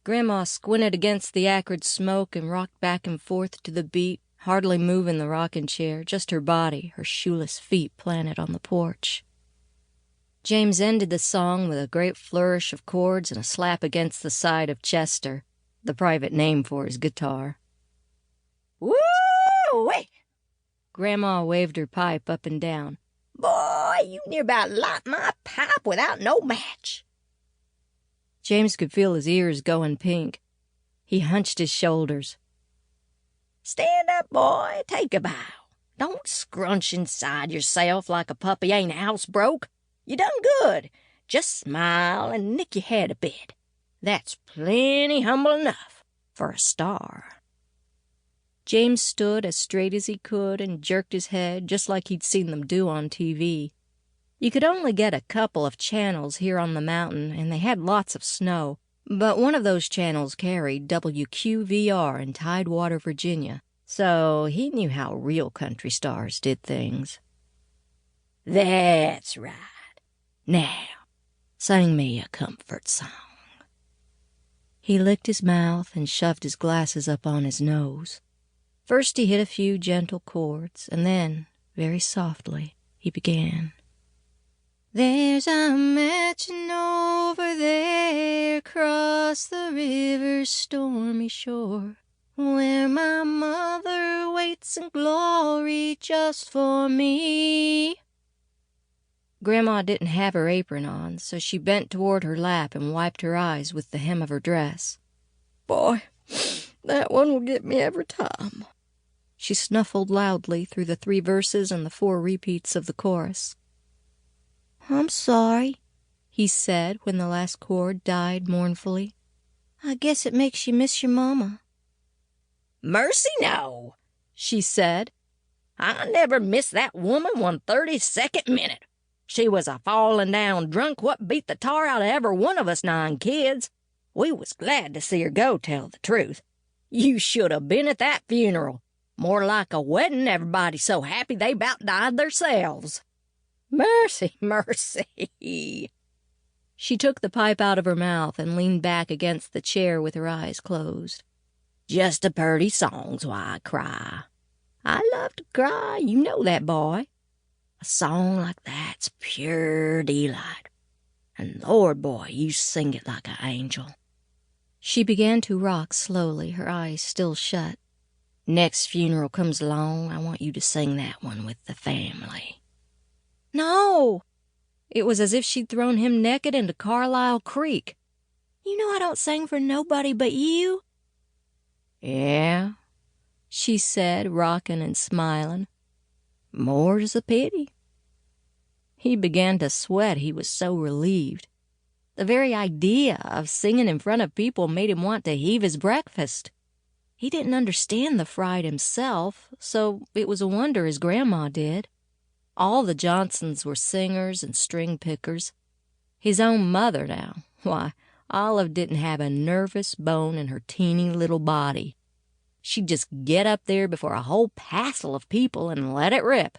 Grandma squinted against the acrid smoke and rocked back and forth to the beat, hardly moving the rocking chair, just her body, her shoeless feet planted on the porch. James ended the song with a great flourish of chords and a slap against the side of Chester, the private name for his guitar. Woo-wee! Grandma waved her pipe up and down. Boy, you near about light my pipe without no match. James could feel his ears going pink. He hunched his shoulders. Stand up, boy. Take a bow. Don't scrunch inside yourself like a puppy ain't housebroke. You done good. Just smile and nick your head a bit. That's plenty humble enough for a star. James stood as straight as he could and jerked his head just like he'd seen them do on TV. You could only get a couple of channels here on the mountain, and they had lots of snow, but one of those channels carried WQVR in Tidewater, Virginia, so he knew how real country stars did things. That's right. Now, sing me a comfort song. He licked his mouth and shoved his glasses up on his nose. First he hit a few gentle chords, and then, very softly, he began. There's a mansion over there across the river's stormy shore, where my mother waits in glory just for me. Grandma didn't have her apron on, so she bent toward her lap and wiped her eyes with the hem of her dress. Boy, that one will get me every time. She snuffled loudly through the 3 verses and the 4 repeats of the chorus. I'm sorry, he said when the last chord died mournfully. I guess it makes you miss your mama. Mercy, no, she said. I never missed that woman 1/32nd minute. She was a falling down drunk what beat the tar out of every one of us 9 kids. We was glad to see her go, tell the truth. You should have been at that funeral. More like a wedding, everybody so happy they 'bout died theirselves. Mercy, mercy. She took the pipe out of her mouth and leaned back against the chair with her eyes closed. Just a purty song's why I cry. I love to cry, you know that, boy. A song like that's pure delight. And Lord, boy, you sing it like an angel. She began to rock slowly, her eyes still shut. Next funeral comes along, I want you to sing that one with the family. No! It was as if she'd thrown him naked into Carlisle Creek. You know I don't sing for nobody but you. Yeah, she said, rocking and smiling. More's a pity. He began to sweat, he was so relieved. The very idea of singing in front of people made him want to heave his breakfast. He didn't understand the fright himself, so it was a wonder his grandma did. All the Johnsons were singers and string pickers. His own mother now, why, Olive didn't have a nervous bone in her teeny little body. She'd just get up there before a whole passel of people and let it rip.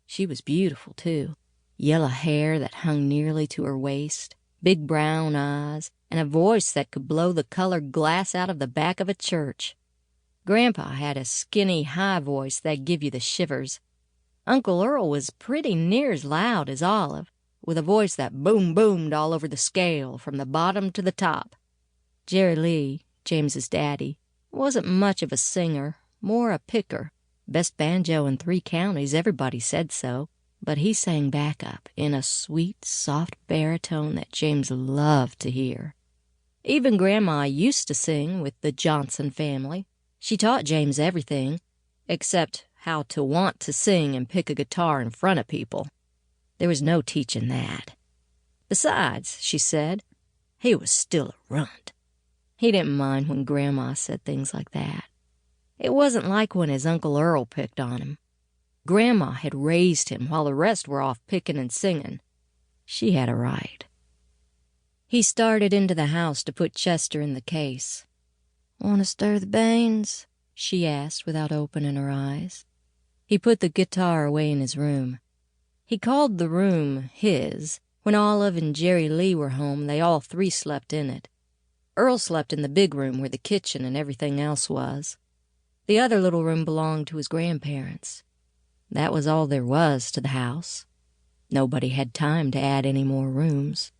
She was beautiful, too. Yellow hair that hung nearly to her waist, big brown eyes, and a voice that could blow the colored glass out of the back of a church. Grandpa had a skinny, high voice that give you the shivers. Uncle Earl was pretty near as loud as Olive, with a voice that boomed all over the scale from the bottom to the top. Jerry Lee, James's daddy, wasn't much of a singer, more a picker. Best banjo in 3 counties, everybody said so. But he sang backup in a sweet, soft baritone that James loved to hear. Even Grandma used to sing with the Johnson family. She taught James everything, except how to want to sing and pick a guitar in front of people. There was no teaching that. Besides, she said, he was still a runt. He didn't mind when Grandma said things like that. It wasn't like when his Uncle Earl picked on him. Grandma had raised him while the rest were off picking and singing. She had a right. He started into the house to put Chester in the case. "Want to stir the beans?" she asked without opening her eyes. He put the guitar away in his room. He called the room his. When Olive and Jerry Lee were home, they all 3 slept in it. Earl slept in the big room where the kitchen and everything else was. The other little room belonged to his grandparents. That was all there was to the house. Nobody had time to add any more rooms.